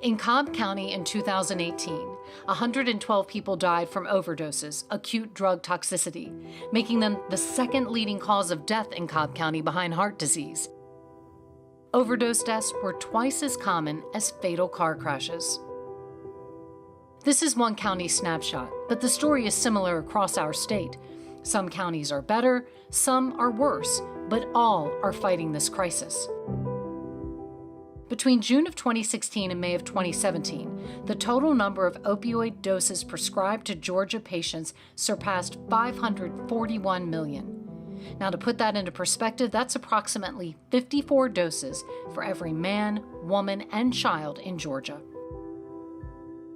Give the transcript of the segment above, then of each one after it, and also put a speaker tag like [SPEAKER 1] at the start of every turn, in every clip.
[SPEAKER 1] In Cobb County in 2018, 112 people died from overdoses, acute drug toxicity, making them the second leading cause of death in Cobb County behind heart disease. Overdose deaths were twice as common as fatal car crashes. This is one county snapshot, but the story is similar across our state. Some counties are better, some are worse, but all are fighting this crisis. Between June of 2016 and May of 2017, the total number of opioid doses prescribed to Georgia patients surpassed 541 million. Now, to put that into perspective, that's approximately 54 doses for every man, woman, and child in Georgia.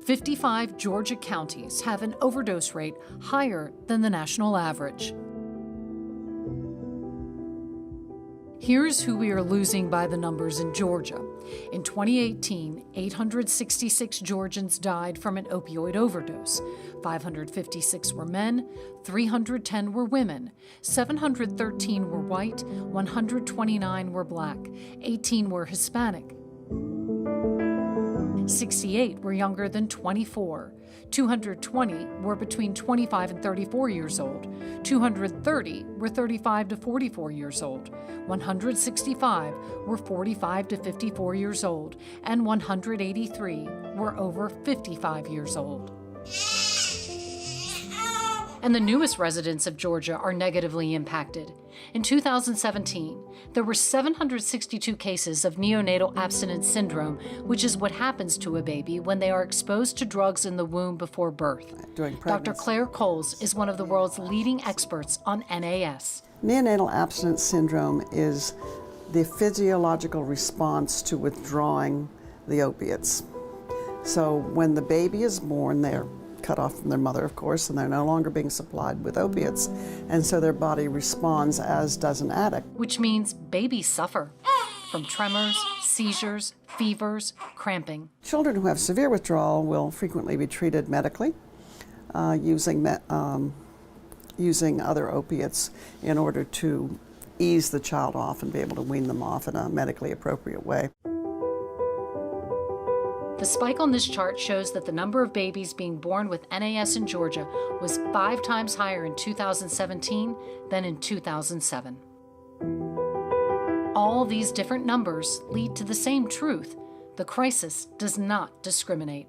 [SPEAKER 1] 55 Georgia counties have an overdose rate higher than the national average. Here's who we are losing by the numbers in Georgia. In 2018, 866 Georgians died from an opioid overdose. 556 were men, 310 were women, 713 were white, 129 were black, 18 were Hispanic, 68 were younger than 24, 220 were between 25 and 34 years old, 230 were 35 to 44 years old, 165 were 45 to 54 years old, and 183 were over 55 years old. And the newest residents of Georgia are negatively impacted. In 2017, there were 762 cases of neonatal abstinence syndrome, which is what happens to a baby when they are exposed to drugs in the womb before birth. Dr. Claire Coles is one of the world's leading experts on NAS.
[SPEAKER 2] Neonatal abstinence syndrome is the physiological response to withdrawing the opiates. So when the baby is born, they're cut off from their mother, of course, and they're no longer being supplied with opiates. And so their body responds as does an addict.
[SPEAKER 1] Which means babies suffer from tremors, seizures, fevers, cramping.
[SPEAKER 2] Children who have severe withdrawal will frequently be treated medically using other opiates in order to ease the child off and be able to wean them off in a medically appropriate way.
[SPEAKER 1] The spike on this chart shows that the number of babies being born with NAS in Georgia was 5 times higher in 2017 than in 2007. All these different numbers lead to the same truth: the crisis does not discriminate.